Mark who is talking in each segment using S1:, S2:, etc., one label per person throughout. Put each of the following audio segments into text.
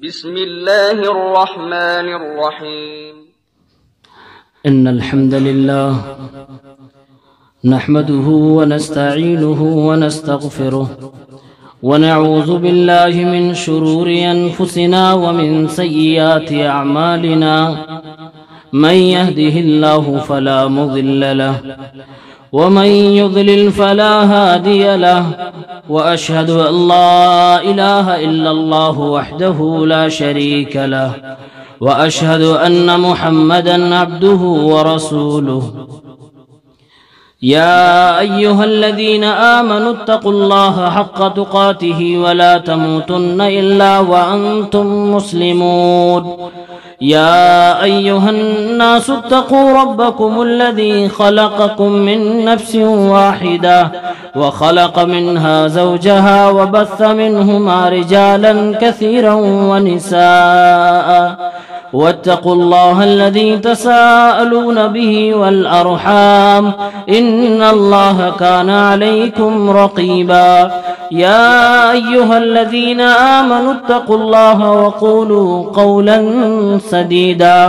S1: بسم الله الرحمن الرحيم.
S2: إن الحمد لله نحمده ونستعينه ونستغفره ونعوذ بالله من شرور أنفسنا ومن سيئات أعمالنا. من يهده الله فلا مضل له ومن يضلل فلا هادي له، وأشهد أن لا إله إلا الله وحده لا شريك له، وأشهد أن محمدًا عبده ورسوله. يا أيها الذين آمنوا اتقوا الله حق تقاته ولا تموتن إلا وأنتم مسلمون. يا أيها الناس اتقوا ربكم الذي خلقكم من نفس واحدة وخلق منها زوجها وبث منهما رجالا كثيرا ونساء، واتقوا الله الذي تساءلون به والأرحام إن الله كان عليكم رقيبا. يا أيها الذين آمنوا اتقوا الله وقولوا قولا سديدا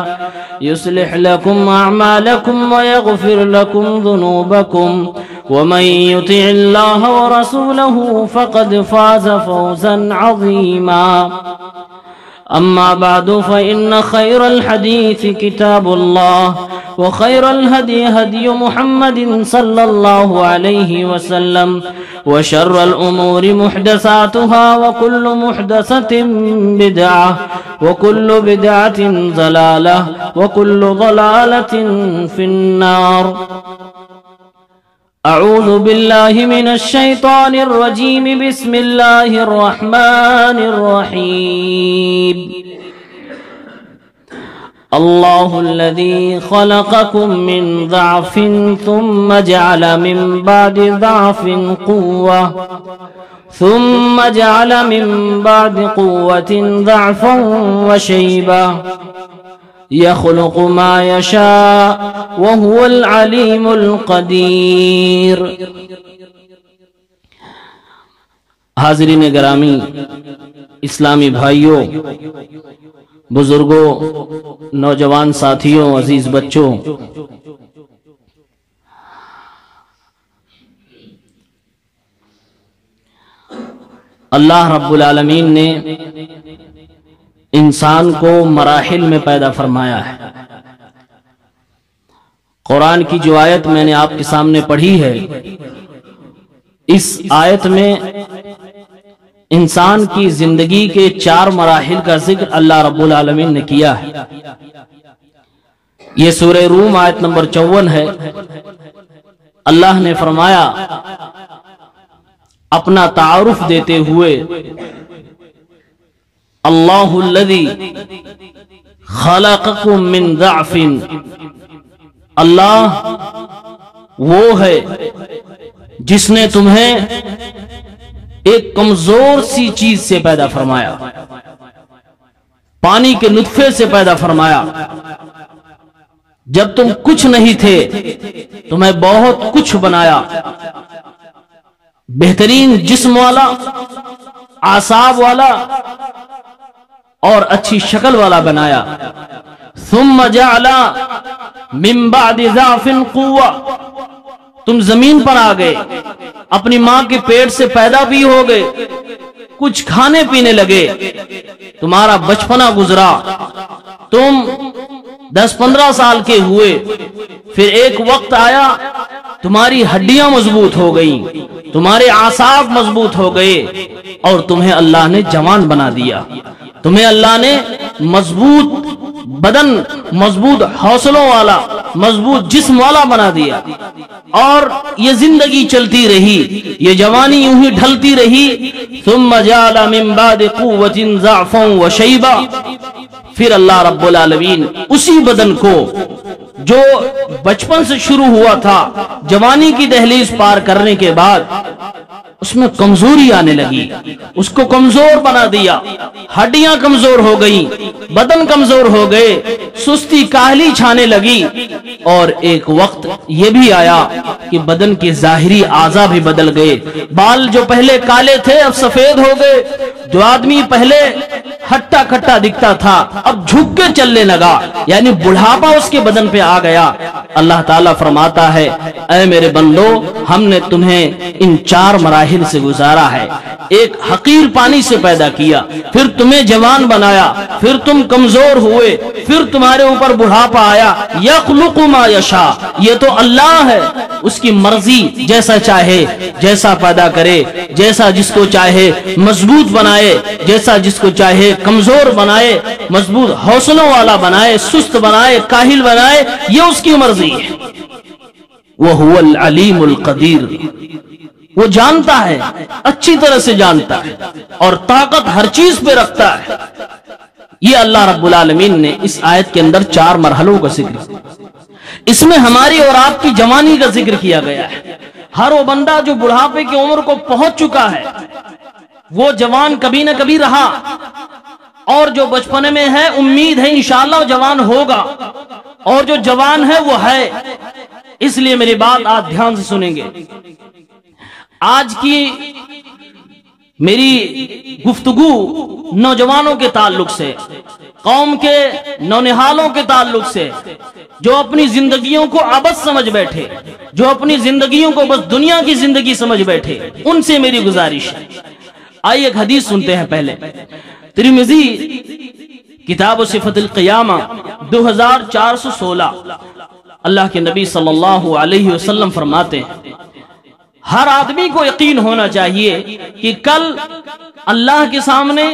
S2: يصلح لكم أعمالكم ويغفر لكم ذنوبكم، ومن يطع الله ورسوله فقد فاز فوزا عظيما. أما بعد، فإن خير الحديث كتاب الله، وخير الهدي هدي محمد صلى الله عليه وسلم، وشر الأمور محدثاتها، وكل محدثة بدعة، وكل بدعة ضلالة، وكل ضلالة في النار. أعوذ بالله من الشيطان الرجيم. بسم الله الرحمن الرحيم. الله الذي خلقكم من ضعف ثم جعل من بعد ضعف قوة، ثم جعل من بعد قوة ضعفا وشيبا، يخلق ما يشاء وهو العليم القدير. حاضرین گرامی، اسلامی بھائیوں، بزرگوں، نوجوان ساتھیوں، عزیز بچوں، اللہ رب العالمین نے انسان کو مراحل میں پیدا فرمایا ہے. قرآن کی جو آیت میں نے آپ کے سامنے پڑھی ہے، اس آیت میں انسان کی زندگی کے 4 مراحل کا ذکر اللہ رب العالمین نے کیا ہے. یہ سورہ روم آیت نمبر 54 ہے. اللہ نے فرمایا اپنا تعارف دیتے ہوئے، اللہ الذی خلقکم من ضعف، اللہ وہ ہے جس نے تمہیں ایک کمزور سی چیز سے پیدا فرمایا، پانی کے نطفے سے پیدا فرمایا. جب تم کچھ نہیں تھے تمہیں بہت کچھ بنایا، بہترین جسم والا، اعصاب والا اور اچھی شکل والا بنایا. ثم جعل من بعد ضعف قوة، تم زمین پر آ گئے، اپنی ماں کے پیٹ سے پیدا بھی ہو گئے، کچھ کھانے پینے لگے، تمہارا بچپنا گزرا، تم 10-15 سال کے ہوئے، پھر ایک وقت آیا تمہاری ہڈیاں مضبوط ہو گئیں، تمہارے اعصاب مضبوط ہو گئے، اور تمہیں اللہ نے جوان بنا دیا. تمہیں اللہ نے مضبوط بدن، مضبوط حوصلوں والا، مضبوط جسم والا بنا دیا. اور یہ زندگی چلتی رہی، یہ جوانی یوں ہی ڈھلتی رہی. ثم جعل من بعد قوة ضعفا وشيبا، پھر اللہ رب العالمین اسی بدن کو جو بچپن سے شروع ہوا تھا، جوانی کی دہلیز پار کرنے کے بعد اس میں کمزوری آنے لگی، اس کو کمزور بنا دیا. ہڈیاں کمزور ہو گئیں، بدن کمزور ہو گئے، سستی کاہلی چھانے لگی. اور ایک وقت یہ بھی آیا کہ بدن کے ظاہری اعضاء بھی بدل گئے. بال جو پہلے کالے تھے اب سفید ہو گئے، جو آدمی پہلے ہٹا کھٹا دکھتا تھا اب جھک کے چلنے لگا، یعنی بڑھاپا اس کے بدن پہ آ گیا۔ اللہ تعالیٰ فرماتا ہے اے میرے بندو، ہم نے تمہیں ان 4 مراحل سے گزارا ہے۔ ایک حقیر پانی سے پیدا کیا، پھر تمہیں جوان بنایا، پھر تم کمزور ہوئے، پھر تمہارے اوپر بڑھاپا آیا۔ یخلق ما یشاء، یہ تو اللہ ہے، اس کی مرضی، جیسا چاہے جیسا پیدا کرے، جیسا جس کو چاہے مضبوط بنائے، جیسا جس کو چاہے کمزور بنائے، مضبوط حوصلوں والا بنائے، سست بنائے، کاہل بنائے، یہ اس کی مرضی ہے۔ وَهُوَ الْعَلِيمُ الْقَدِيرُ، وہ جانتا ہے، اچھی طرح سے جانتا ہے اور طاقت ہر چیز پہ رکھتا ہے۔ یہ اللہ رب العالمین نے اس آیت کے اندر 4 مرحلوں کا ذکر کیا۔ اس میں ہماری اور آپ کی جوانی کا ذکر کیا گیا ہے۔ ہر وہ بندہ جو بڑھاپے کی عمر کو پہنچ چکا ہے وہ جوان کبھی نہ کبھی رہا، اور جو بچپنے میں ہے امید ہے انشاءاللہ وہ جوان ہوگا، اور جو جوان ہے وہ ہے۔ اس لیے میری بات آپ دھیان سے سنیں گے۔ آج کی میری گفتگو نوجوانوں کے تعلق سے، قوم کے نونہالوں کے تعلق سے، جو اپنی زندگیوں کو عبث سمجھ بیٹھے، جو اپنی زندگیوں کو بس دنیا کی زندگی سمجھ بیٹھے، ان سے میری گزارش ہے۔ آئیے ایک حدیث سنتے ہیں پہلے۔ ترمذی کتاب و صفت القیامہ 2416، اللہ کے نبی صلی اللہ علیہ وسلم فرماتے ہیں ہر آدمی کو یقین ہونا چاہیے کہ کل اللہ کے سامنے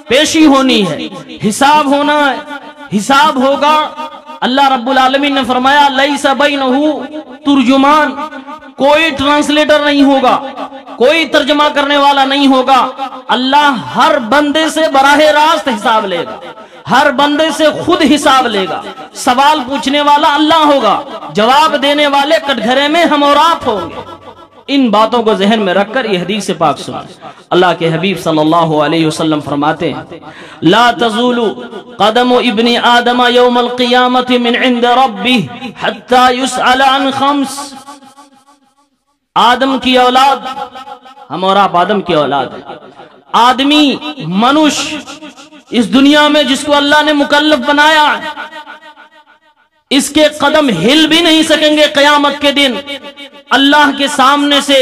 S2: پیشی ہونی ہے، حساب ہونا ہے، حساب ہوگا۔ اللہ رب العالمین نے فرمایا لیس بینہ ترجمان، کوئی ٹرانسلیٹر نہیں ہوگا، کوئی ترجمہ کرنے والا نہیں ہوگا۔ اللہ ہر بندے سے براہ راست حساب لے گا، ہر بندے سے خود حساب لے گا۔ سوال پوچھنے والا اللہ ہوگا، جواب دینے والے کٹگھرے میں ہم اور آپ ہوں گے۔ ان باتوں کو ذہن میں رکھ کر یہ حدیث پاک سنیں۔ اللہ کے حبیب صلی اللہ علیہ وسلم فرماتے ہیں لا تزول قدم ابن آدم یوم القیامت من عند ربہ حتی یسأل عن 5۔ آدم کی اولاد، ہم اور آپ آدم کی اولاد ہیں۔ آدمی، منش اس دنیا میں جس کو اللہ نے مکلف بنایا، اس کے قدم ہل بھی نہیں سکیں گے قیامت کے دن اللہ کے سامنے سے،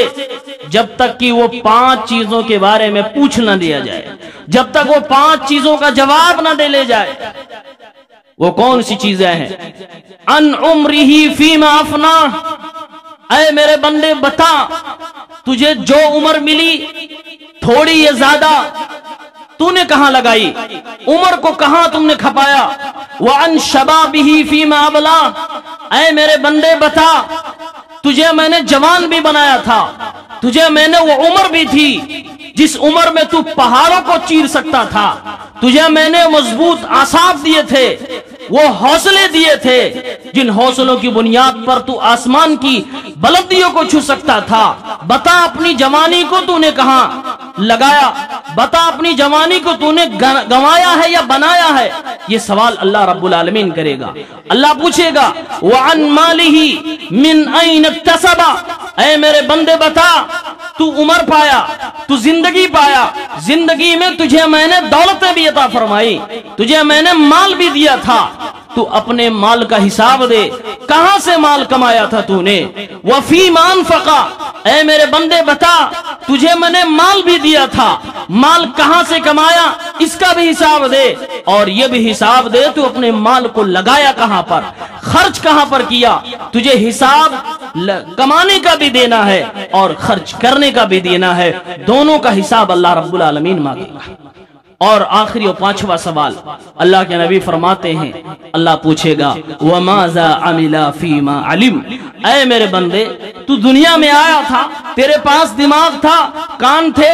S2: جب تک کہ وہ 5 چیزوں کے بارے میں پوچھ نہ دیا جائے، جب تک وہ 5 چیزوں کا جواب نہ دے لے جائے۔ وہ کون سی چیزیں ہیں؟ ان عمرہ فیما افنا، اے میرے بندے بتا تجھے جو عمر ملی تھوڑی یا زیادہ تو نے کہاں لگائی، عمر کو کہاں تم نے کھپایا۔ وَعَنْ شَبَابِهِ فِيمَا أَبْلَى، اے میرے بندے بتا تجھے میں نے جوان بھی بنایا تھا، تجھے میں نے وہ عمر بھی تھی جس عمر میں تو پہاڑوں کو چیر سکتا تھا، تجھے میں نے مضبوط اعصاب دیے تھے، وہ حوصلے دیے تھے جن حوصلوں کی بنیاد پر تو آسمان کی بلندیوں کو چھو سکتا تھا۔ بتا اپنی جوانی کو تو نے کہاں لگایا، بتا اپنی جوانی کو تو نے گنوایا ہے یا بنایا ہے۔ یہ سوال اللہ رب العالمین کرے گا۔ اللہ پوچھے گا وَعَن مَالِهِ مِنْ أَيْنَ اكْتَسَبَ، اے میرے بندے بتا تو عمر پایا، تو زندگی پایا، زندگی میں تجھے میں نے دولتیں بھی عطا فرمائی، تجھے میں نے مال بھی دیا تھا، تو اپنے مال کا حساب دے، کہاں سے مال کمایا تھا تو نے۔ وَفِي مَا أَنفَقَ، اے میرے بندے بتا تجھے میں نے مال بھی دیا تھا، مال کہاں سے کمایا اس کا بھی حساب دے، اور یہ بھی حساب دے تو اپنے مال کو لگایا کہاں پر، خرچ کہاں پر کیا۔ تجھے حساب کمانے کا بھی دینا ہے اور خرچ کرنے کا بھی دینا ہے، دونوں کا حساب اللہ رب العالمین مانگے گا۔ اور آخری اور 5واں سوال اللہ کے نبی فرماتے ہیں اللہ پوچھے گا وَمَاذَا عَمِلَ فِي مَا عَلِمْ، اے میرے بندے تو دنیا میں آیا تھا، تیرے پاس دماغ تھا، کان تھے،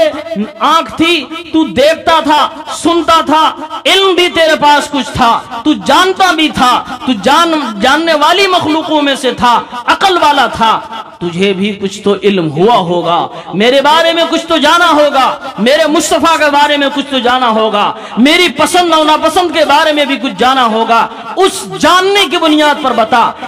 S2: آنکھ تھی، تو دیکھتا تھا، سنتا تھا، علم بھی تیرے پاس کچھ تھا، تو جانتا بھی تھا، تو جاننے والی مخلوقوں میں سے تھا، عقل والا تھا، تجھے بھی کچھ تو علم ہوا ہوگا، میرے بارے میں کچھ تو جانا ہوگا، میرے مصطفیٰ کے بارے میں کچھ تو جانا ہوگا، میری پسند اور ناپسند کے بارے میں بھی کچھ جانا ہوگا۔ اس جاننے کی بنیاد پر بتا،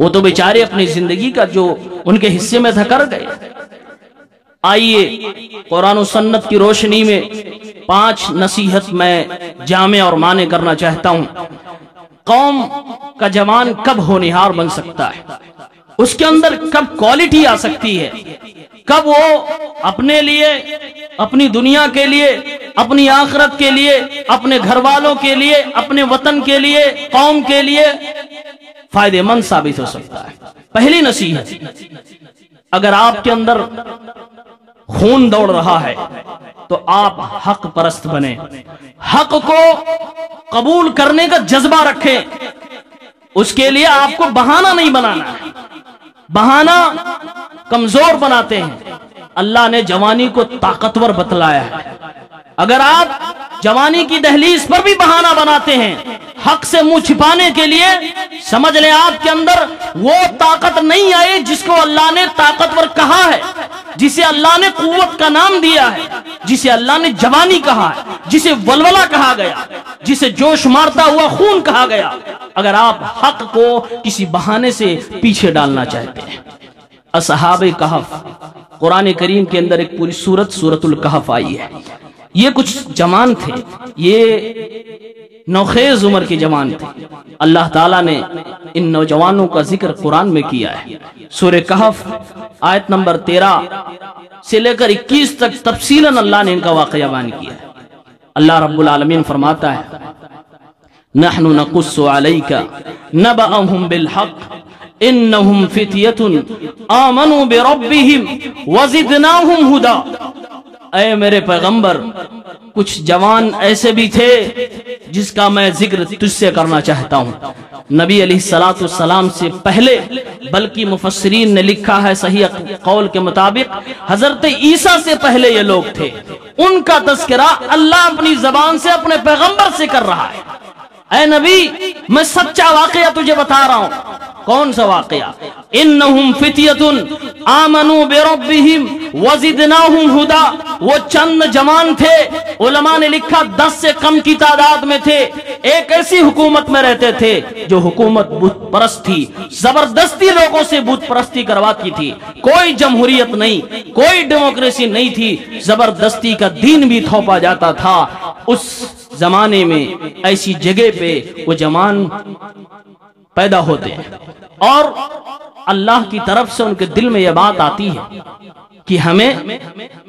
S2: وہ تو بیچارے اپنی زندگی کا جو ان کے حصے میں تھا کر گئے۔ آئیے قرآن و سنت کی روشنی میں 5 نصیحت میں جامع اور معنی کرنا چاہتا ہوں۔ قوم کا جوان کب ہونہار بن سکتا ہے، اس کے اندر کب کوالٹی آ سکتی ہے، کب وہ اپنے لیے، اپنی دنیا کے لیے، اپنی آخرت کے لیے، اپنے گھر والوں کے لیے، اپنے وطن کے لیے، قوم کے لیے فائدہ مند ثابت ہو سکتا ہے۔ پہلی نصیحت، اگر آپ کے اندر خون دوڑ رہا ہے تو آپ حق پرست بنیں، حق کو قبول کرنے کا جذبہ رکھیں۔ اس کے لیے آپ کو بہانہ نہیں بنانا ہے، بہانہ کمزور بناتے ہیں۔ اللہ نے جوانی کو طاقتور بتلایا ہے۔ اگر آپ جوانی کی دہلیز پر بھی بہانہ بناتے ہیں حق سے منہ چھپانے کے لیے، سمجھ لیں آپ کے اندر وہ طاقت نہیں آئی جس کو اللہ نے طاقتور کہا ہے، جسے اللہ نے قوت کا نام دیا ہے، جسے اللہ نے جوانی کہا ہے، جسے ولولہ کہا گیا، جسے جوش مارتا ہوا خون کہا گیا۔ اگر آپ حق کو کسی بہانے سے پیچھے ڈالنا چاہتے ہیں، اصحاب کہف، قرآن کریم کے اندر ایک پوری سورت الکہف آئی ہے۔ یہ کچھ جوان تھے، یہ نوخیز عمر کے جوان تھے۔ اللہ تعالیٰ نے ان نوجوانوں کا ذکر قرآن میں کیا ہے۔ سورہ کہف آیت نمبر 13 سے لے کر 21 تک تفصیلاً اللہ نے ان کا واقعہ بیان کیا ہے۔ اللہ رب العالمین فرماتا ہے، نحن نقص علیک نبأہم بالحق انہم فتیۃ آمنوا بربہم وزدناہم ہدی۔ اے میرے پیغمبر، کچھ جوان ایسے بھی تھے جس کا میں ذکر تجھ سے کرنا چاہتا ہوں۔ نبی علیہ السلام سے پہلے، بلکہ مفسرین نے لکھا ہے صحیح قول کے مطابق حضرت عیسیٰ سے پہلے یہ لوگ تھے۔ ان کا تذکرہ اللہ اپنی زبان سے اپنے پیغمبر سے کر رہا ہے۔ اے نبی، میں سچا واقعہ تجھے بتا رہا ہوں۔ کون سا واقعہ؟ انہم فتیۃ آمنوا بربہم وزدناہم ہدی۔ وہ چند جوان تھے، علماء نے لکھا 10 سے کم کی تعداد میں تھے، ایک ایسی حکومت میں رہتے تھے جو حکومت بت پرست تھی، زبردستی لوگوں سے بت پرستی کرواتی تھی۔ کوئی جمہوریت نہیں، کوئی ڈیموکریسی نہیں تھی، زبردستی کا دین بھی تھوپا جاتا تھا۔ اس زمانے میں ایسی جگہ پہ وہ جوان پیدا ہوتے ہیں اور اللہ کی طرف سے ان کے دل میں یہ بات آتی ہے کہ ہمیں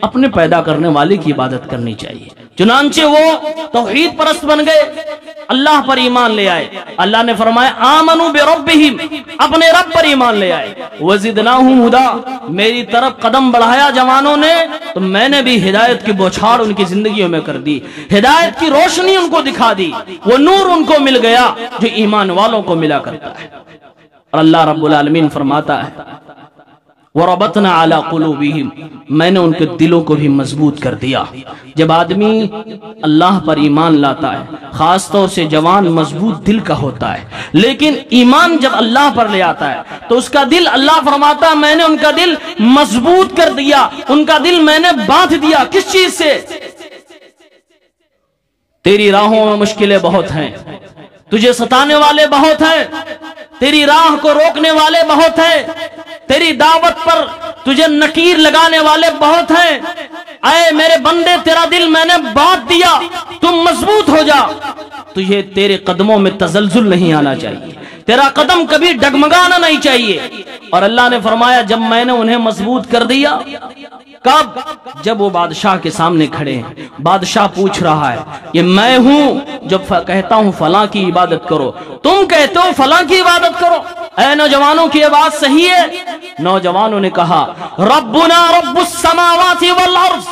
S2: اپنے پیدا کرنے والے کی عبادت کرنی چاہیے۔ چنانچہ وہ توحید پرست بن گئے، اللہ پر ایمان لے آئے۔ اللہ نے فرمایا آمنوا بربہم، اپنے رب پر ایمان لے آئے۔ وزدناہم ہدی، میری طرف قدم بڑھایا جوانوں نے تو میں نے بھی ہدایت کی بوچھاڑ ان کی زندگیوں میں کر دی، ہدایت کی روشنی ان کو دکھا دی، وہ نور ان کو مل گیا جو ایمان والوں کو ملا کرتا ہے۔ اور اللہ رب العالمین فرماتا ہے وَرَبَطْنَا عَلَىٰ قُلُوبِهِمْ، میں نے ان کے دلوں کو بھی مضبوط کر دیا۔ جب آدمی اللہ پر ایمان لاتا ہے، خاص طور سے جوان مضبوط دل کا ہوتا ہے، لیکن ایمان جب اللہ پر لے آتا ہے تو اس کا دل، اللہ فرماتا ہے میں نے ان کا دل مضبوط کر دیا، ان کا دل میں نے باندھ دیا۔ کس چیز سے؟ تیری راہوں میں مشکلیں بہت ہیں، تجھے ستانے والے بہت ہیں، تیری راہ کو روکنے والے بہت ہیں، تیری دعوت پر تجھے نکیر لگانے والے بہت ہیں۔ اے میرے بندے، تیرا دل میں نے باندھ دیا، تم مضبوط ہو جا۔ تجھے تیرے قدموں میں تزلزل نہیں آنا چاہیے، تیرا قدم کبھی ڈگمگانا نہیں چاہیے۔ اور اللہ نے فرمایا جب میں نے انہیں مضبوط کر دیا، کب؟ جب وہ بادشاہ کے سامنے کھڑے ہیں، بادشاہ پوچھ رہا ہے یہ میں ہوں جب کہتا ہوں فلاں کی عبادت کرو، تم کہتے ہو فلاں کی عبادت کرو۔ اے نوجوانوں کی یہ بات صحیح ہے؟ نوجوانوں نے کہا ربنا رب السماوات والارض،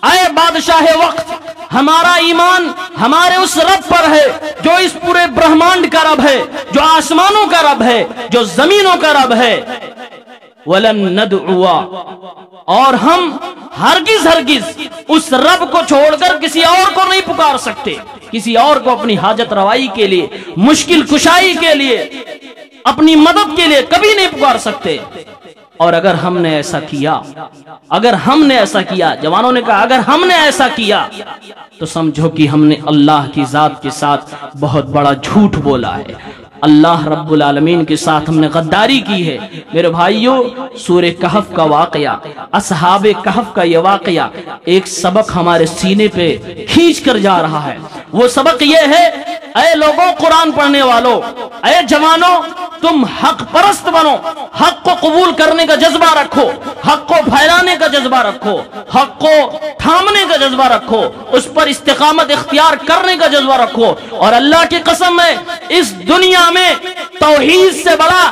S2: اے بادشاہ وقت، ہمارا ایمان ہمارے اس رب پر ہے جو اس پورے برہمانڈ کا رب ہے، جو آسمانوں کا رب ہے، جو زمینوں کا رب ہے۔ وَلَن نَدْعُوَا، اور ہم ہرگز اس رب کو چھوڑ کر کسی اور کو نہیں پکار سکتے، کسی اور کو اپنی حاجت روائی کے لیے، مشکل کشائی کے لیے، اپنی مدد کے لیے کبھی نہیں پکار سکتے۔ اور اگر ہم نے ایسا کیا، جوانوں نے کہا اگر ہم نے ایسا کیا تو سمجھو کہ ہم نے اللہ کی ذات کے ساتھ بہت بڑا جھوٹ بولا ہے، اللہ رب العالمین کے ساتھ ہم نے غداری کی ہے۔ میرے بھائیوں، سورہ کہف کا واقعہ، اصحاب کہف کا یہ واقعہ ایک سبق ہمارے سینے پہ کھینچ کر جا رہا ہے۔ وہ سبق یہ ہے، اے لوگوں، قرآن پڑھنے والوں، اے جوانوں، تم حق پرست بنو، حق کو قبول کرنے کا جذبہ رکھو، حق کو پھیلانے کا جذبہ رکھو، حق کو تھامنے کا جذبہ رکھو، اس پر استقامت اختیار کرنے کا جذبہ رکھو۔ اور اللہ کی قسم ہے، اس دنیا میں توحید سے بڑا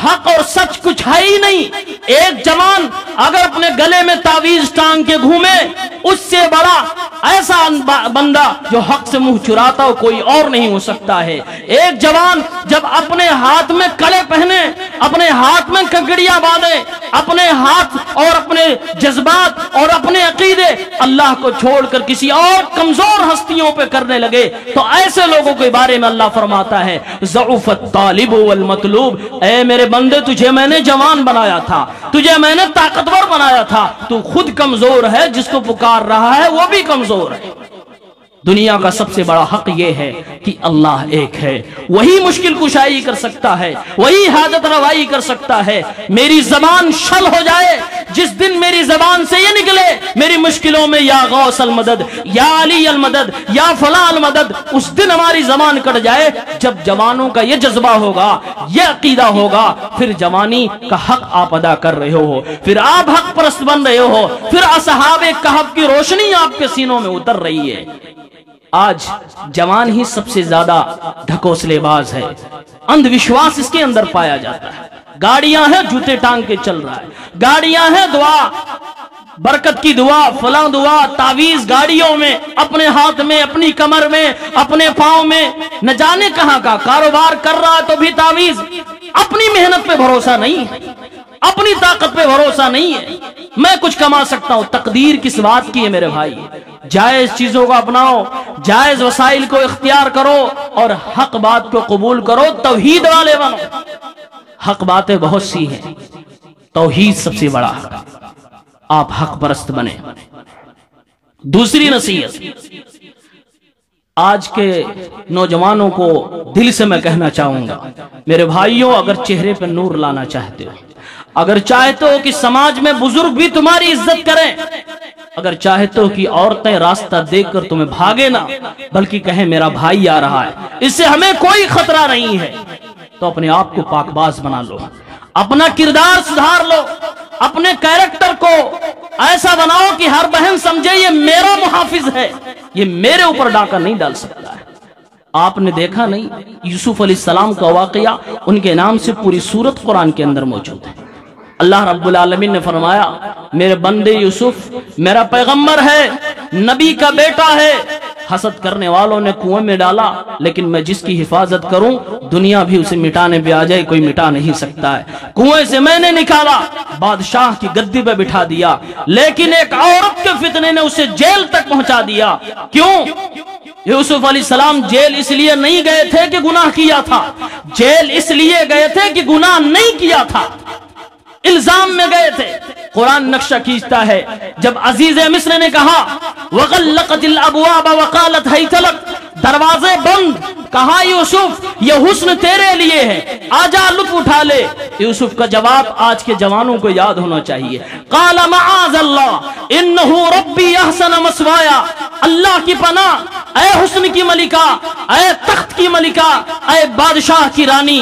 S2: حق اور سچ کچھ ہے ہی نہیں۔ ایک جوان اگر اپنے گلے میں تعویذ ٹانگ کے گھومے، اس سے بڑا ایسا بندہ جو حق سے منہ چراتا ہو کوئی اور نہیں ہو سکتا ہے۔ ایک جوان جب اپنے ہاتھ میں کڑے پہنے، اپنے ہاتھ میں کنکڑیاں باندھے، اپنے ہاتھ اور اپنے جذبات اور اپنے عقیدے اللہ کو چھوڑ کر کسی اور کمزور ہستیوں پہ کرنے لگے، تو ایسے لوگوں کے بارے میں اللہ فرماتا ہے ضعف الطالب والمطلوب، اے میرے بندے، تجھے میں نے جوان بنایا تھا، تجھے میں نے طاقتور بنایا تھا، تو خود کمزور ہے، جس کو پکار رہا ہے وہ بھی کمزور ہے۔ دنیا کا سب سے بڑا حق یہ ہے کہ اللہ ایک ہے، وہی مشکل کشائی کر سکتا ہے، وہی حاجت روائی کر سکتا ہے۔ میری زبان شل ہو جائے، جس دن میری زبان سے یہ نکلے میری مشکلوں میں یا غوث المدد، یا علی المدد، یا فلاں المدد، اس دن ہماری زبان کٹ جائے۔ جب جوانوں کا یہ جذبہ ہوگا، یہ عقیدہ ہوگا، پھر جوانی کا حق آپ ادا کر رہے ہو، پھر آپ حق پرست بن رہے ہو، پھر اصحاب کہف کی روشنی آپ کے سینوں میں اتر رہی ہے۔ آج جوان ہی سب سے زیادہ ڈھکوسلے باز ہے، اندھ وشواس اس کے اندر پایا جاتا ہے۔ گاڑیاں ہیں، جوتے ٹانگ کے چل رہا ہے، گاڑیاں ہیں، دعا، برکت کی دعا، فلاں دعا، تعویذ گاڑیوں میں، اپنے ہاتھ میں، اپنی کمر میں، اپنے پاؤں میں، نہ جانے کہاں کا کاروبار کر رہا ہے تو بھی تعویذ۔ اپنی محنت پہ بھروسہ نہیں ہے، اپنی طاقت پہ بھروسہ نہیں ہے، میں کچھ کما سکتا ہوں۔ تقدیر کس بات کی ہے میرے بھائی؟ جائز چیزوں کو اپناؤ، جائز وسائل کو اختیار کرو اور حق بات کو قبول کرو، توحید والے بنو۔ حق باتیں بہت سی ہیں، توحید سب سے بڑا حق، آپ حق پرست بنے۔ دوسری نصیحت آج کے نوجوانوں کو دل سے میں کہنا چاہوں گا، میرے بھائیوں، اگر چہرے پہ نور لانا چاہتے ہو، اگر چاہتے ہو کہ سماج میں بزرگ بھی تمہاری عزت کریں، اگر چاہتے ہو کہ عورتیں راستہ دیکھ کر تمہیں بھاگے نہ بلکہ کہیں میرا بھائی آ رہا ہے، اس سے ہمیں کوئی خطرہ نہیں ہے، تو اپنے آپ کو پاک باز بنا لو، اپنا کردار سدھار لو، اپنے کیریکٹر کو ایسا بناؤ کہ ہر بہن سمجھے یہ میرا محافظ ہے، یہ میرے اوپر ڈاکہ نہیں ڈال سکتا ہے۔ آپ نے دیکھا نہیں، یوسف علیہ السلام کا واقعہ ان کے نام سے پوری سورت قرآن کے اندر موجود ہے۔ اللہ رب العالمین نے فرمایا، میرے بندے یوسف میرا پیغمبر ہے، نبی کا بیٹا ہے، حسد کرنے والوں نے کنویں میں ڈالا، لیکن میں جس کی حفاظت کروں دنیا بھی اسے مٹانے پہ آ جائے کوئی مٹا نہیں سکتا ہے۔ کنویں سے میں نے نکالا، بادشاہ کی گدی پہ بٹھا دیا، لیکن ایک عورت کے فتنے نے اسے جیل تک پہنچا دیا۔ کیوں؟ یوسف علیہ السلام جیل اس لیے نہیں گئے تھے کہ گناہ کیا تھا، جیل اس لیے گئے تھے کہ گناہ نہیں کیا تھا، الزام میں گئے تھے۔ قرآن نقشہ کھینچتا ہے، جب عزیز مصر نے کہا وَغَلَّقَتِ الْأَبْوَابَ وَقَالَتْ هَيْتَ لَكَ، دروازے بند، کہا یوسف یہ حسن تیرے لیے ہے، آجا لطف اٹھا لے۔ یوسف کا جواب آج کے جوانوں کو یاد ہونا چاہیے، قَالَ مَعَاذَ اللَّهِ إِنَّهُ رَبِّي أَحْسَنَ مَثْوَايَ، اللہ کی پناہ، اے حسن کی ملکہ، اے تخت کی ملکہ، اے بادشاہ کی رانی،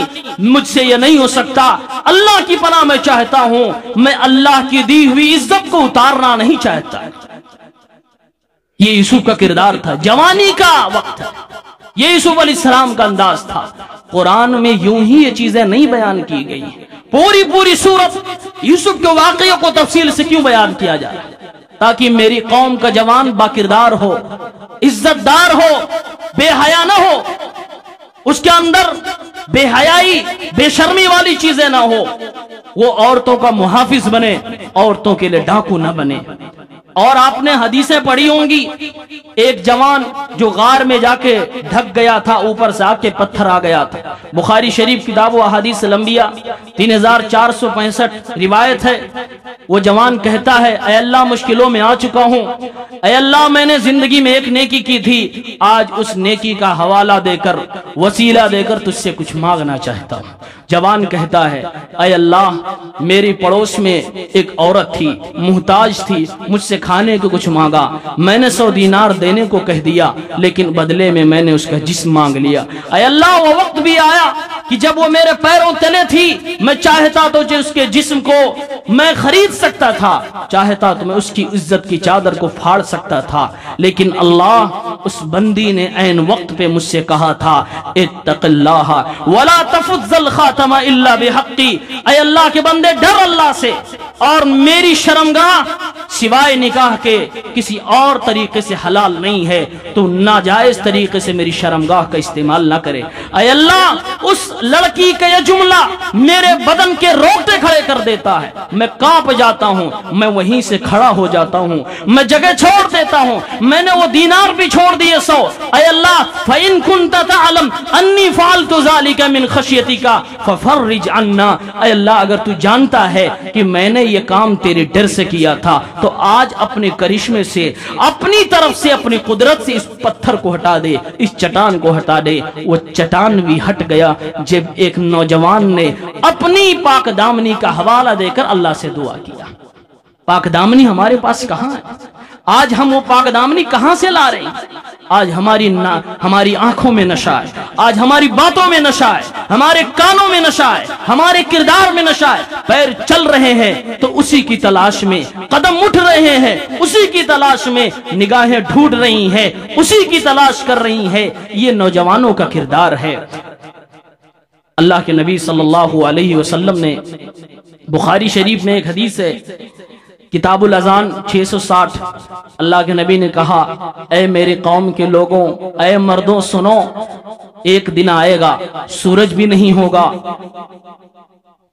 S2: مجھ سے یہ نہیں ہو سکتا، اللہ کی پناہ میں چاہتا ہوں، میں اللہ کی دی ہوئی عزت کو اتارنا نہیں چاہتا۔ یہ یوسف کا کردار تھا، جوانی کا وقت ہے، یہ یوسف علیہ السلام کا انداز تھا۔ قرآن میں یوں ہی یہ چیزیں نہیں بیان کی گئی، پوری سورت یوسف کے واقعے کو تفصیل سے کیوں بیان کیا جا رہا ہے؟ تاکہ میری قوم کا جوان باکردار ہو، عزت دار ہو، بے حیا نہ ہو، اس کے اندر بے حیائی، بے شرمی والی چیزیں نہ ہو، وہ عورتوں کا محافظ بنے، عورتوں کے لیے ڈاکو نہ بنے، اور آپ نے حدیثیں پڑھی ہوں گی، ایک جوان جو غار میں جا کے ڈھک گیا تھا، اوپر سے آ کے پتھر آ گیا تھا۔ بخاری شریف کتاب و احادیث الانبیاء 3465 روایت ہے۔ وہ جوان کہتا ہے اے اللہ مشکلوں میں آ چکا ہوں، اے اللہ میں نے زندگی میں ایک نیکی کی تھی، آج اس نیکی کا حوالہ دے کر وسیلہ دے کر تجھ سے کچھ مانگنا چاہتا ہوں۔ جوان کہتا ہے اے اللہ میری پڑوس میں ایک عورت تھی، محتاج تھی، مجھ سے کھانے کو کچھ مانگا، میں نے 100 دینار دینے کو کہہ دیا، لیکن بدلے میں میں نے اس کا جسم مانگ لیا۔ اے اللہ وہ وقت بھی آیا کہ جب وہ میرے پیروں تلے تھی، میں چاہتا تو اس کے جسم کو میں خرید سکتا تھا، چاہتا تو میں اس کی عزت کی چادر کو پھاڑ سکتا تھا، لیکن اللہ اس بندی نے عین وقت پہ مجھ سے کہا تھا اتق اللہ ولا تفض الخاتم الا بحقی، اے اللہ کے بندے ڈر اللہ سے، اور میری شرمگاہ سوائے نکاح کے کسی اور طریقے سے حلال نہیں ہے، تو ناجائز طریقے سے میری شرمگاہ کا استعمال نہ کرے۔ اے اللہ اس لڑکی کا یہ جملہ میرے بدن کے روٹے کھڑے کر دیتا ہے، میں کانپ جاتا ہوں، میں وہیں سے کھڑا ہو جاتا ہوں، میں جگہ چھوڑ دیتا ہوں، میں نے وہ دینار بھی چھوڑ دیے 100۔ اے اللہ فَإِن كُنْتَ تَعْلَمْ أَنِّي فَعَلْتُ ذَلِكَ مِنْ خَشْيَتِكَ فَفَرِّجْ عَنَّا، اے اللہ اگر تو جانتا ہے کہ میں نے یہ کام تیرے ڈر سے کیا تھا، تو آج اپنے کرشمے سے، اپنی طرف سے، اپنی قدرت سے اس پتھر کو ہٹا دے، اس چٹان کو ہٹا دے۔ وہ چٹان بھی ہٹ گیا جب ایک نوجوان نے اپنی پاک دامنی کا حوالہ دے کر اللہ سے دعا کیا۔ پاک دامنی ہمارے پاس کہاں ہے؟ آج ہم وہ پاک دامنی کہاں سے لا رہے ہیں؟ آج ہماری آنکھوں میں نشہ ہے، آج ہماری باتوں میں نشہ ہے، ہمارے کانوں میں نشہ ہے، ہمارے کردار میں نشہ ہے۔ پیر چل رہے ہیں تو اسی کی تلاش میں، قدم اٹھ رہے ہیں اسی کی تلاش میں، نگاہیں ڈھونڈ رہی ہیں اسی کی تلاش کر رہی ہیں۔ یہ نوجوانوں کا کردار ہے۔ اللہ کے نبی صلی اللہ علیہ وسلم نے بخاری شریف میں ایک حدیث ہے، کتاب الاذان 660، اللہ کے نبی نے کہا اے میری قوم کے لوگوں، اے مردوں سنو، ایک دن آئے گا سورج بھی نہیں ہوگا،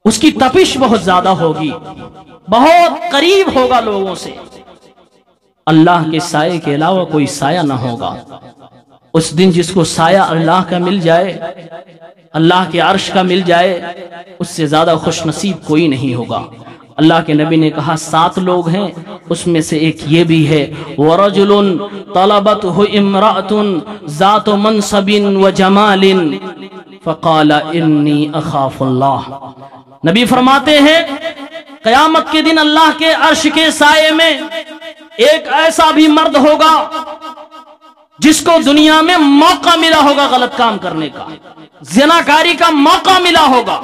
S2: اس کی تپش بہت زیادہ ہوگی، بہت قریب ہوگا لوگوں سے، اللہ کے سائے کے علاوہ کوئی سایہ نہ ہوگا۔ اس دن جس کو سایہ اللہ کا مل جائے، اللہ کے عرش کا مل جائے، اس سے زیادہ خوش نصیب کوئی نہیں ہوگا۔ اللہ کے نبی نے کہا 7 لوگ ہیں، اس میں سے ایک یہ بھی ہے وَرَجُلٌ طَلَبَتْهُ امْرَأَةٌ ذَاتُ مَنْصَبٍ وَجَمَالٍ فَقَالَ إِنِّي أَخَافُ اللَّهِ۔ نبی فرماتے ہیں قیامت کے دن اللہ کے عرش کے سائے میں ایک ایسا بھی مرد ہوگا جس کو دنیا میں موقع ملا ہوگا غلط کام کرنے کا، زناکاری کا موقع ملا ہوگا،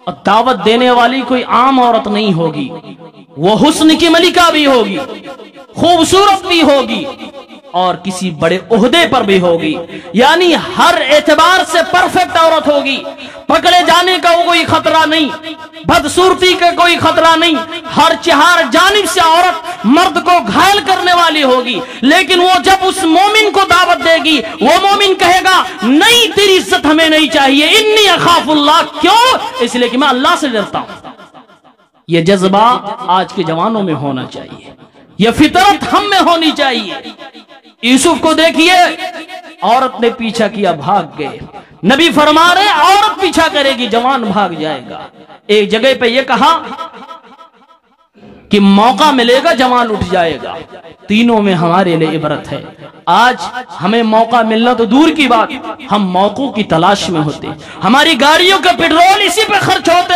S2: اور دعوت دینے والی کوئی عام عورت نہیں ہوگی، وہ حسن کی ملکہ بھی ہوگی، خوبصورت بھی ہوگی، اور کسی بڑے عہدے پر بھی ہوگی، یعنی ہر اعتبار سے پرفیکٹ عورت ہوگی، پکڑے جانے کا کوئی خطرہ نہیں، بدصورتی کا کوئی خطرہ نہیں، ہر جانب سے عورت مرد کو گھائل کرنے والی ہوگی، لیکن وہ جب اس مومن کو دعوت دے گی، وہ مومن کہے گا نہیں تیری عزت ہمیں نہیں چاہیے، انی اخاف اللہ، کیوں؟ اس لیے کہ میں اللہ سے ڈرتا ہوں۔ یہ جذبہ آج کے جوانوں میں ہونا چاہیے، یہ فطرت ہم میں ہونی چاہیے۔ یوسف کو دیکھیے، عورت نے پیچھا کیا، بھاگ گئے، نبی فرما رہے عورت پیچھا کرے گی جوان بھاگ جائے گا۔ ایک جگہ پہ یہ کہا کہ موقع ملے گا جوان اٹھ جائے گا۔ تینوں میں ہمارے لیے عبرت ہے۔ آج ہمیں موقع ملنا تو دور کی بات، ہم موقعوں کی تلاش میں ہوتے، ہماری گاڑیوں کا پیٹرول اسی پہ خرچ ہوتے،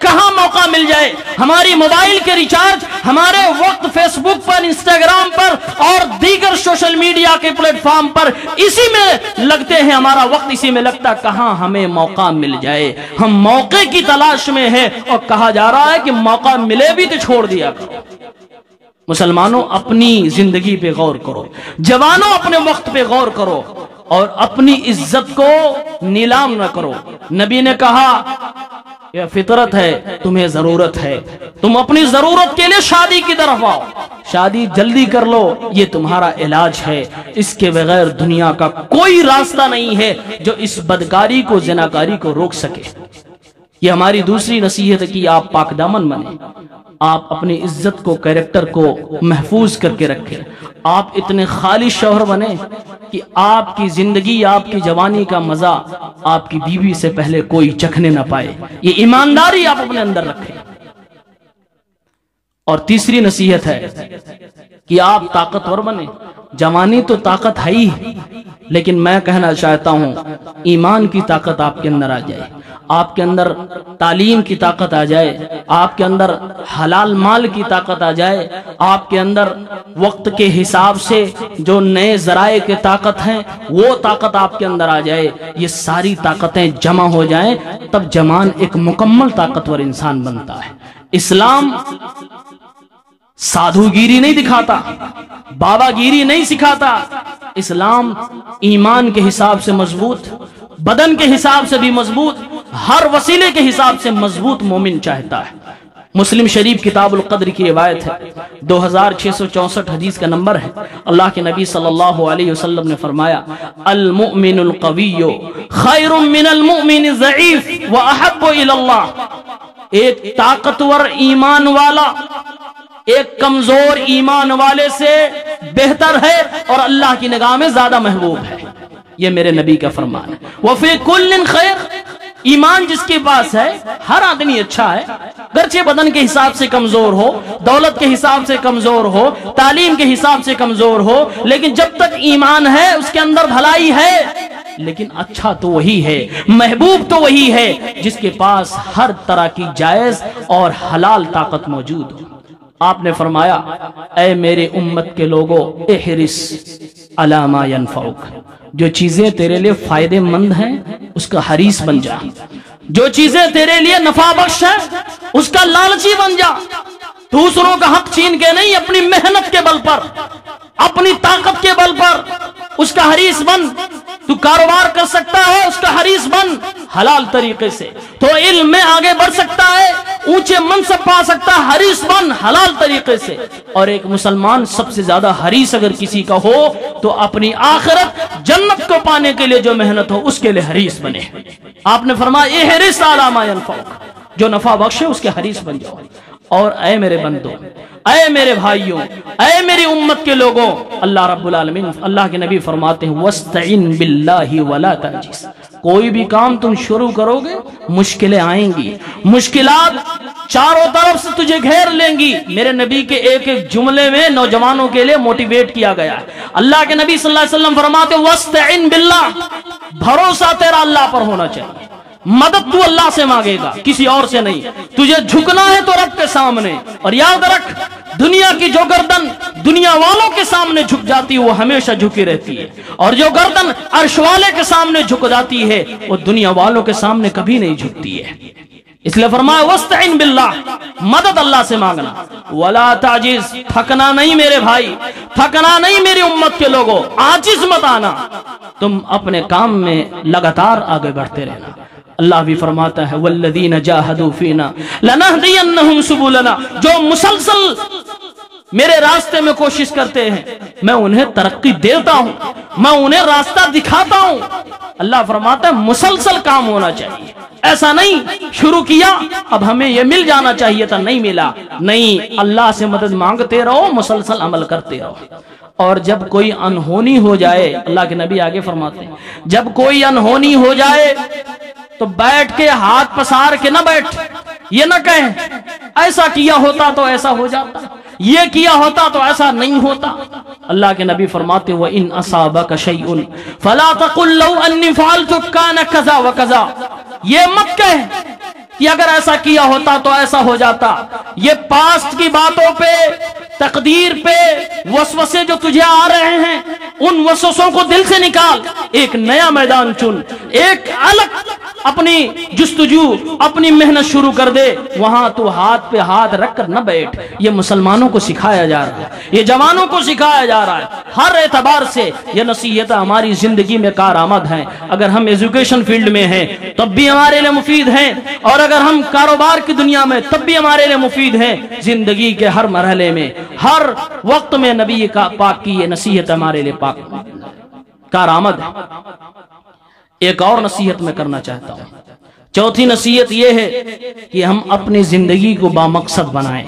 S2: کہاں موقع مل جائے، ہماری موبائل کے ریچارج، ہمارے وقت فیس بک پر، انسٹاگرام پر اور دیگر سوشل میڈیا کے پلیٹ فارم پر اسی میں لگتے ہیں، ہمارا وقت اسی میں لگتا، کہاں ہمیں موقع مل جائے۔ ہم موقع کی تلاش میں ہیں، اور کہا جا رہا ہے کہ موقع ملے بھی تو چھوڑ دیا کرو۔ مسلمانوں اپنی زندگی پہ غور کرو، جوانوں اپنے وقت پہ غور کرو، اور اپنی عزت کو نیلام نہ کرو۔ نبی نے کہا یہ فطرت ہے، تمہیں ضرورت ہے، تم اپنی ضرورت کے لیے شادی کی طرف آؤ، شادی جلدی کر لو، یہ تمہارا علاج ہے، اس کے بغیر دنیا کا کوئی راستہ نہیں ہے جو اس بدکاری کو، زناکاری کو روک سکے۔ یہ ہماری دوسری نصیحت ہے کہ آپ پاک دامن بنیں، آپ اپنی عزت کو، کریکٹر کو محفوظ کر کے رکھیں۔ آپ اتنے خالی شوہر بنے کہ آپ کی زندگی، آپ کی جوانی کا مزہ آپ کی بیوی سے پہلے کوئی چکھنے نہ پائے۔ یہ ایمانداری آپ اپنے اندر رکھیں۔ اور تیسری نصیحت ہے کہ آپ طاقتور بنیں۔ جوانی تو طاقت ہے ہی، لیکن میں کہنا چاہتا ہوں ایمان کی طاقت آپ کے اندر آ جائے، آپ کے اندر تعلیم کی طاقت آ جائے، آپ کے اندر حلال مال کی طاقت آ جائے، آپ کے اندر وقت کے حساب سے جو نئے ذرائع کی طاقت ہیں وہ طاقت آپ کے اندر آ جائے۔ یہ ساری طاقتیں جمع ہو جائیں تب جوان ایک مکمل طاقتور انسان بنتا ہے۔ اسلام سادھو گیری نہیں دکھاتا، بابا گیری نہیں سکھاتا۔ اسلام ایمان کے حساب سے مضبوط، بدن کے حساب سے بھی مضبوط، ہر وسیلے کے حساب سے مضبوط مومن چاہتا ہے۔ مسلم شریف کتاب القدر کی روایت ہے، 2664 حدیث کا نمبر ہے۔ اللہ کے نبی صلی اللہ علیہ وسلم نے فرمایا، المؤمن القوی خیر من المؤمن الضعیف واحب الی اللہ۔ ایک طاقتور ایمان والا ایک کمزور ایمان والے سے بہتر ہے اور اللہ کی نگاہ میں زیادہ محبوب ہے۔ یہ میرے نبی کا فرمان ہے۔ وفی کل خیر، ایمان جس کے پاس ہے ہر آدمی اچھا ہے، گرچہ بدن کے حساب سے کمزور ہو، دولت کے حساب سے کمزور ہو، تعلیم کے حساب سے کمزور ہو، لیکن جب تک ایمان ہے اس کے اندر بھلائی ہے۔ لیکن اچھا تو وہی ہے، محبوب تو وہی ہے جس کے پاس ہر طرح کی جائز اور حلال طاقت موجود ہو۔ آپ نے فرمایا، اے میرے امت کے لوگوں، احرص علی ما ینفعک، جو چیزیں تیرے لیے فائدے مند ہیں اس کا حریص بن جا، جو چیزیں تیرے لیے نفع بخش ہیں اس کا لالچی بن جا۔ دوسروں کا حق چھین کے نہیں، اپنی محنت کے بل پر، اپنی طاقت کے بل پر اس کا حریص بن۔ تو کاروبار کر سکتا ہے، اس کا حریص بن حلال طریقے سے۔ تو علم میں آگے بڑھ سکتا ہے، اونچے منصب پا سکتا ہے، حریص بن حلال طریقے سے۔ اور ایک مسلمان سب سے زیادہ حریص اگر کسی کا ہو تو اپنی آخرت جنت کو پانے کے لیے جو محنت ہو اس کے لیے حریص بنے۔ آپ نے فرمایا، احرص علی ما ینفعک، جو نفع بخشے اس کے حریص بن جاؤ۔ اور اے میرے بندو، اے میرے بھائیوں، اے میری امت کے لوگوں، اللہ رب العالمین، اللہ کے نبی فرماتے ہیں، وَاسْتَعِن بِاللَّهِ وَلَا تَعْجِزْ۔ کوئی بھی کام تم شروع کرو گے مشکلیں آئیں گی، مشکلات چاروں طرف سے تجھے گھیر لیں گی۔ میرے نبی کے ایک ایک جملے میں نوجوانوں کے لیے موٹیویٹ کیا گیا ہے۔ اللہ کے نبی صلی اللہ علیہ وسلم فرماتے ہیں، وَاسْتَعِن بِاللَّهِ، بھروسہ تیرا اللہ پر ہونا چاہیے، مدد تو اللہ سے مانگے گا، کسی اور سے نہیں۔ تجھے جھکنا ہے تو رب کے سامنے، اور یاد رکھ، دنیا کی جو گردن دنیا والوں کے سامنے جھک جاتی ہے وہ ہمیشہ جھکی رہتی ہے، اور جو گردن عرش والے کے سامنے جھک جاتی ہے وہ دنیا والوں کے سامنے کبھی نہیں جھکتی ہے۔ اس لئے فرمایا، وَاسْتَعِن بِاللَّهِ، مدد اللہ سے مانگنا، وَلَا تَعْجِزْ، تھکنا نہیں میرے بھائی، تھکنا نہیں میری امت کے لوگوں، عاجز مت آنا، تم اپنے کام میں لگاتار آگے بڑھتے رہنا۔ اللہ بھی فرماتا ہے، وَالَّذِينَ جَاهَدُوا فِينَا لَنَهْدِيَنَّهُمْ سُبُلَنَا، جو مسلسل میرے راستے میں کوشش کرتے ہیں میں انہیں ترقی دیتا ہوں، میں انہیں راستہ دکھاتا ہوں۔ اللہ فرماتا ہے مسلسل کام ہونا چاہیے، ایسا نہیں شروع کیا اب ہمیں یہ مل جانا چاہیے تھا نہیں ملا، نہیں، اللہ سے مدد مانگتے رہو، مسلسل عمل کرتے رہو۔ اور جب کوئی انہونی ہو جائے، اللہ کے نبی آگے فرماتے ہیں، جب کوئی انہونی ہو جائے تو بیٹھ کے ہاتھ پسار کے نہ بیٹھ، یہ نہ کہیں ایسا کیا ہوتا تو ایسا ہو جاتا، یہ کیا ہوتا تو ایسا نہیں ہوتا۔ اللہ کے نبی فرماتے، وَإِنْ أَصَابَكَ شَيْءٌ فَلَا تَقُلْ لَوْ أَنِّي فَعَلْتُ كَانَ كَذَا وَكَذَا، یہ مت کہہ کہ اگر ایسا کیا ہوتا تو ایسا ہو جاتا۔ یہ پاسٹ کی باتوں پہ، تقدیر پہ وسوسے جو تجھے آ رہے ہیں ان وسوسوں کو دل سے نکال، ایک نیا میدان چن، ایک الگ اپنی جستجو، اپنی محنت شروع کر دے، وہاں تو ہاتھ پہ ہاتھ رکھ کر نہ بیٹھ۔ یہ مسلمانوں کو سکھایا جا رہا ہے، یہ جوانوں کو سکھایا جا رہا ہے، ہر اعتبار سے یہ نصیحتیں ہماری زندگی میں کارآمد ہیں۔ اگر ہم ایجوکیشن فیلڈ میں ہیں تب بھی ہمارے لیے مفید ہیں، اور اگر ہم کاروبار کی دنیا میں تب بھی ہمارے لیے مفید ہیں۔ زندگی کے ہر مرحلے میں، ہر وقت میں نبی پاک کی یہ نصیحت ہمارے لیے پاک کارآمد ہے۔ ایک اور نصیحت میں کرنا چاہتا ہوں، چوتھی نصیحت یہ ہے کہ ہم اپنی زندگی کو بامقصد بنائیں۔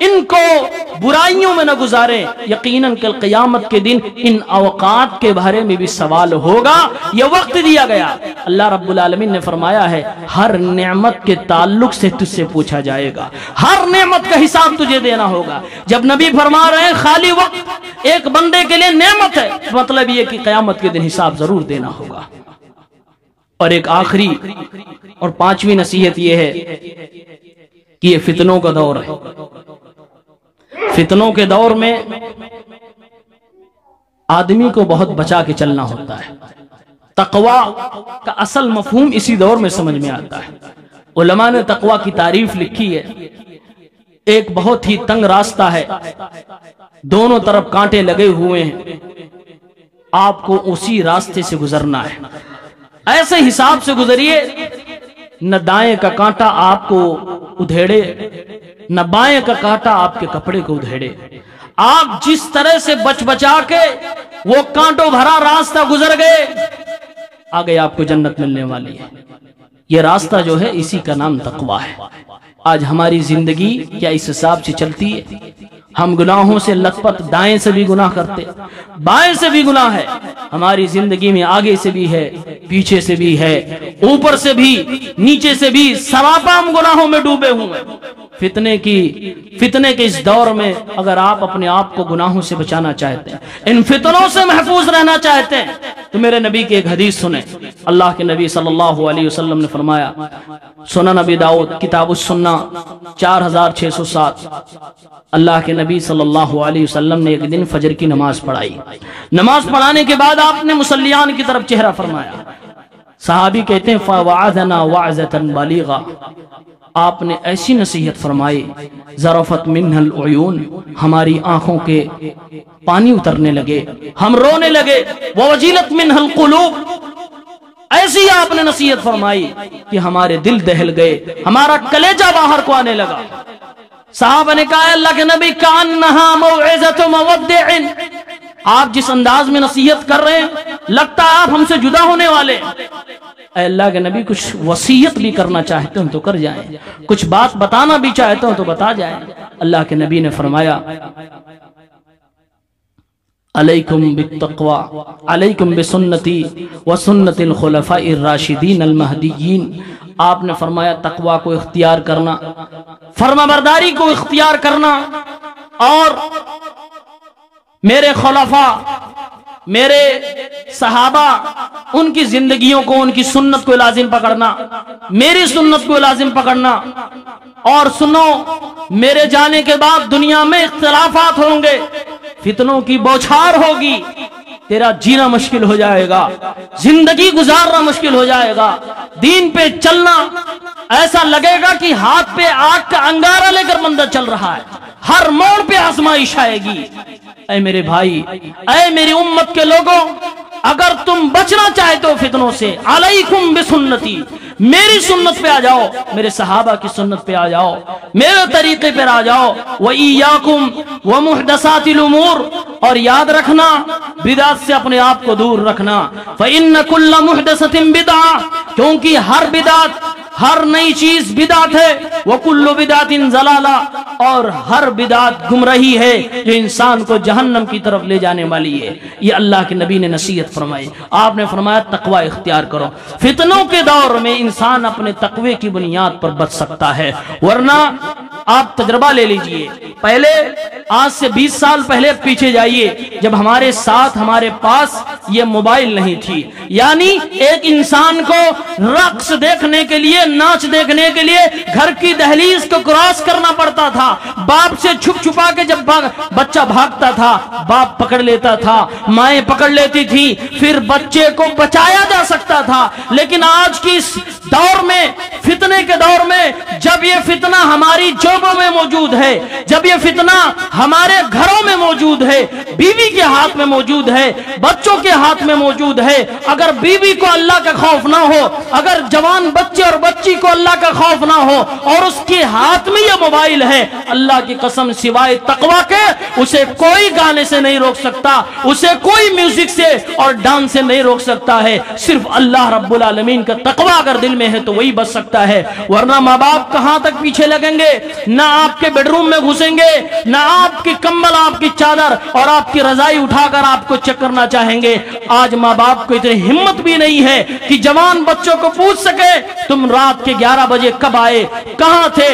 S2: ان کو برائیوں میں نہ گزاریں، یقیناً کہ قیامت کے دن ان اوقات کے بارے میں بھی سوال ہوگا۔ یہ وقت دیا گیا، اللہ رب العالمین نے فرمایا ہے ہر نعمت کے تعلق سے تجھ سے پوچھا جائے گا، ہر نعمت کا حساب تجھے دینا ہوگا۔ جب نبی فرما رہے ہیں خالی وقت ایک بندے کے لیے نعمت ہے، مطلب یہ کہ قیامت کے دن حساب ضرور دینا ہوگا۔ اور ایک آخری اور پانچویں نصیحت یہ ہے کہ یہ فتنوں کا دور ہے۔ فتنوں کے دور میں آدمی کو بہت بچا کے چلنا ہوتا ہے۔ تقوی کا اصل مفہوم اسی دور میں سمجھ میں آتا ہے۔ علماء نے تقوی کی تعریف لکھی ہے، ایک بہت ہی تنگ راستہ ہے، دونوں طرف کانٹے لگے ہوئے ہیں، آپ کو اسی راستے سے گزرنا ہے۔ ایسے حساب سے گزریے نہ دائیں کا کانٹا آپ کو ادھیڑے نہ بائیں کا کانٹا آپ کے کپڑے کو ادھیڑے۔ آپ جس طرح سے بچ بچا کے وہ کانٹوں بھرا راستہ گزر گئے، آگے آپ کو جنت ملنے والی ہے۔ یہ راستہ جو ہے اسی کا نام تقوی ہے۔ آج ہماری زندگی کیا اس حساب سے چلتی ہے؟ ہم گناہوں سے لت پت، دائیں سے بھی گناہ کرتے، بائیں سے بھی گناہ ہے، ہماری زندگی میں آگے سے بھی ہے، پیچھے سے بھی ہے، اوپر سے بھی نیچے سے بھی، سراپا ہم گناہوں میں ڈوبے ہوئے۔ فتنے کے اس دور میں اگر آپ اپنے آپ کو گناہوں سے بچانا چاہتے ہیں، ان فتنوں سے محفوظ رہنا چاہتے ہیں، تو میرے نبی کی ایک حدیث سنیں۔ اللہ کے نبی صلی اللہ علیہ وسلم نے فرمایا، سنن ابی داؤد کتاب السنہ 4607، اللہ کے نبی صلی اللہ علیہ وسلم نے ایک دن فجر کی نماز پڑھائی۔ نماز پڑھانے کے بعد آپ نے مصلیان کی طرف چہرہ فرمایا۔ صحابی کہتے ہیں فَوَعَذَنَا وَعْزَةً بَلِيغًا، آپ نے ایسی نصیحت فرمائی ذرفت منہ العیون، ہماری آنکھوں کے پانی اترنے لگے، ہم رونے لگے، وَوَجِلَتْ مِنْهَ الْقُلُوبُ، ایسی آپ نے نصیحت فرمائی کہ ہمارے دل دہل گئے، ہمارا کلیجہ باہر کو آنے لگا۔ صحابہ نے کہا اللہ کے نبی کأنها موعظة مودع، آپ جس انداز میں نصیحت کر رہے ہیں لگتا ہے آپ ہم سے جدا ہونے والے۔ اے اللہ کے نبی کچھ وصیت بھی کرنا چاہتے ہوں تو کر جائیں، کچھ بات بتانا بھی چاہتے ہوں تو بتا جائیں۔ اللہ کے نبی نے فرمایا علیکم بالتقوی، علیکم بسنتی وسنت الخلفاء الراشدین المہدیین، آپ نے فرمایا تقوی کو اختیار کرنا، فرما برداری کو اختیار کرنا، اور میرے خلفاء، میرے صحابہ، ان کی زندگیوں کو، ان کی سنت کو لازم پکڑنا، میری سنت کو لازم پکڑنا۔ اور سنو، میرے جانے کے بعد دنیا میں اختلافات ہوں گے، فتنوں کی بوچھار ہوگی، تیرا جینا مشکل ہو جائے گا، زندگی گزارنا مشکل ہو جائے گا، دین پہ چلنا ایسا لگے گا کہ ہاتھ پہ آگ کا انگارہ لے کر بندہ چل رہا ہے، ہر موڑ پہ آزمائش آئے گی۔ اے میرے بھائی، اے میری امت کے لوگوں، اگر تم بچنا چاہتے ہو فتنوں سے، علیکم بسنتی، میری سنت پہ آ جاؤ، میرے صحابہ کی سنت پہ آ جاؤ، میرے طریقے پر آ جاؤ، وَإِيَّاكُمْ وَمُحْدَثَاتِ الْأُمُورِ، اور یاد رکھنا بدعت سے اپنے آپ کو دور رکھنا، فَإِنَّ كُلَّ مُحْدَثَةٍ بِدْعَةٍ، کیونکہ ہر بدعت، ہر نئی چیز بدعت ہے، وَكُلُّ بِدْعَةٍ ضَلَالَةٍ، اور ہر بدعت گمراہی ہے جو انسان کو جہنم کی طرف لے جانے والی ہے۔ یہ اللہ کے نبی نے نصیحت فرمائی۔ آپ نے فرمایا تقوی اختیار کرو۔ فتنوں کے دور میں انسان اپنے تقوی کی بنیاد پر بچ سکتا ہے، ورنہ آپ تجربہ لے لیجئے، پہلے آج سے 20 سال پہلے پیچھے جائیے، جب ہمارے ساتھ، ہمارے پاس یہ موبائل نہیں تھی، یعنی ایک انسان کو رقص دیکھنے کے لیے، ناچ دیکھنے کے لیے گھر کی دہلیز کو کراس کرنا پڑتا تھا، باپ سے چھپ چھپا کے جب بچہ بھاگتا تھا باپ پکڑ لیتا تھا، مائیں پکڑ لیتی تھی، پھر بچے کو بچایا جا سکتا تھا۔ لیکن آج کی اس دور میں، فتنے کے دور میں، جب یہ فتنہ ہماری جوبوں میں موجود ہے، جب یہ فتنہ ہمارے گھروں میں موجود ہے، بیوی کے ہاتھ میں موجود ہے، بچوں کے ہاتھ میں موجود ہے. اگر بیوی کو اللہ کا خوف نہ ہو, اگر جوان بچے اور بچی کو اللہ کا خوف نہ ہو اور اس کے ہاتھ میں یہ موبائل ہے, اللہ کی قسم سوائے تقوی کے اسے کوئی گانے سے نہیں روک سکتا, اسے کوئی میوزک سے اور ڈانس سے نہیں روک سکتا ہے. صرف اللہ رب العالمین کا تقوی اگر دل میں ہے تو وہی بچ سکتا ہے. ورنہ ماں باپ کہاں تک پیچھے لگیں گے, نہ آپ کے بیڈ روم میں گھسیں گے, نہ آپ کی کمبل, آپ کی چادر اور آپ کی رضائی اٹھا کر آپ کو چیک کرنا چاہیں گے. آج ماں باپ کو اتنی ہمت بھی نہیں ہے کہ جوان بچوں کو پوچھ سکے تم رات کے 11 بجے کب آئے, کہاں تھے,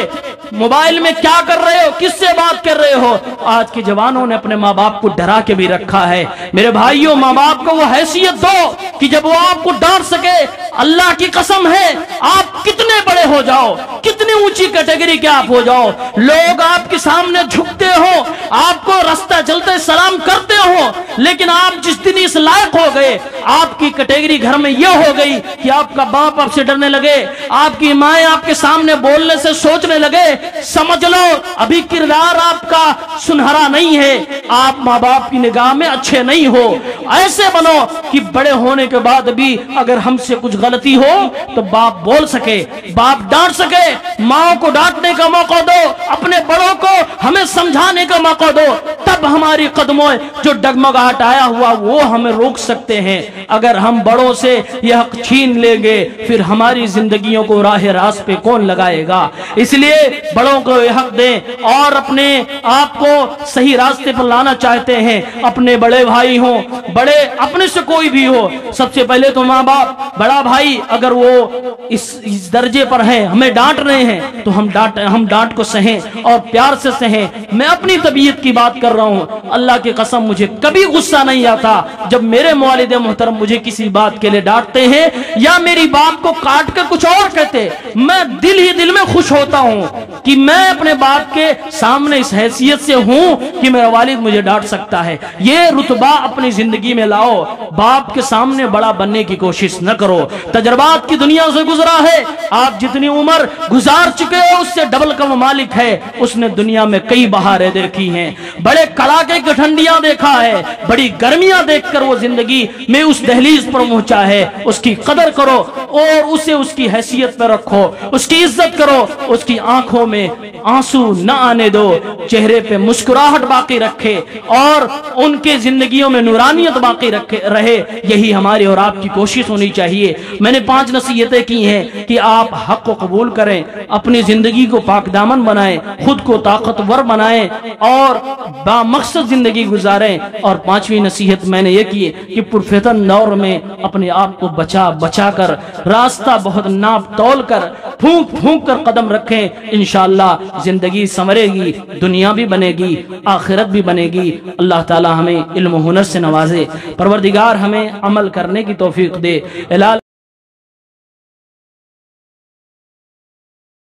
S2: موبائل میں کیا کر رہے ہو, کس سے بات کر رہے ہو. آج کے جوانوں نے اپنے ماں باپ کو ڈرا کے بھی رکھا ہے. میرے بھائیوں, ماں باپ کو وہ حیثیت دو کہ جب وہ آپ کو ڈانٹ سکے. اللہ کی قسم ہے, آپ کتنے بڑے ہو جاؤ, کتنی اونچی کیٹیگری کے آپ ہو جاؤ, لوگ آپ کے سامنے جھکتے ہو, آپ کو رستہ چلتے سلام کرتے ہو, لیکن آپ جس دن اس لائق ہو گئے, آپ کی کیٹیگری گھر میں یہ ہو گئی کہ آپ کا باپ آپ سے ڈرنے لگے, آپ کی مائیں آپ کے سامنے بولنے سے سوچنے لگے, سمجھ لو ابھی کردار آپ کا سنہرا نہیں ہے, آپ ماں باپ کی نگاہ میں اچھے نہیں ہو. ایسے بنو کہ بڑے ہونے کے بعد بھی اگر ہم سے کچھ غلطی ہو تو باپ بول سکے, باپ ڈانٹ سکے. ماں کو ڈانٹنے کا موقع دو, اپنے بڑوں کو ہمیں سمجھانے کا موقع دو, تب ہماری قدموں جو ڈگمگاہٹ آیا ہوا وہ ہمیں روک سکتے ہیں. اگر ہم بڑوں سے یہ حق چھین لیں گے پھر ہماری زندگیوں کو راہ راست پہ کون لگائے گا. اس لیے بڑوں کو یہ حق دیں, اور اپنے آپ کو صحیح راستے پر لانا چاہتے ہیں, اپنے بڑے بھائی ہوں, بڑے اپنے سے کوئی بھی ہو, سب سے پہلے تو ماں باپ, بڑا بھائی اگر وہ اس درجے پر ہے ہمیں ڈانٹ رہے ہیں تو ہم ڈانٹ کو سہیں اور پیار سے سہیں. میں اپنی طبیعت کی بات کر رہا ہوں, اللہ کی قسم مجھے کبھی غصہ نہیں آتا جب میرے والد محترم مجھے کسی بات کے لیے ڈانٹتے ہیں یا میری بات کو کاٹ کر کچھ اور کہتے. میں دل ہی دل میں خوش ہوتا ہوں کہ میں اپنے باپ کے سامنے اس حیثیت سے ہوں کہ میرا والد مجھے ڈانٹ سکتا ہے. یہ رتبہ اپنی زندگی میں لاؤ, باپ کے سامنے بڑا بننے کی کوشش نہ کرو. تجربات کی دنیا سے گزرا ہے, آپ جتنی عمر گزار چکے ہو اس سے ڈبل کا مالک ہے, اس نے دنیا میں کئی بہاریں دیکھی ہیں, بڑے کڑاکے کی ٹھنڈیاں دیکھا ہے, بڑی گرمیاں دیکھ کر وہ زندگی میں اس دہلیز پر پہنچا ہے. اس کی قدر کرو اور اسے اس کی حیثیت پہ رکھو, اس کی عزت کرو, اس کی آنکھوں میں آنسو نہ آنے دو, چہرے پہ مسکراہٹ باقی رکھے اور ان کے زندگیوں میں نورانیت باقی رہے. یہی ہماری اور آپ کی کوشش ہونی چاہیے. میں نے 5 نصیحتیں کی ہیں کہ آپ حق کو قبول کریں, اپنی زندگی کو پاک دامن بنائیں, خود کو طاقتور بنائیں اور با مقصد زندگی گزاریں. اور 5ویں نصیحت میں نے یہ کی کہ پرفتن دور میں اپنے آپ کو بچا کر راستہ بہت ناپ تول کر پھونک کر قدم رکھیں. انشاءاللہ زندگی سنورے گی, دنیا بھی بنے گی, آخرت بھی بنے گی. اللہ تعالی ہمیں علم و ہنر سے نوازے. پروردگار ہمیں عمل کرنے کی توفیق دے.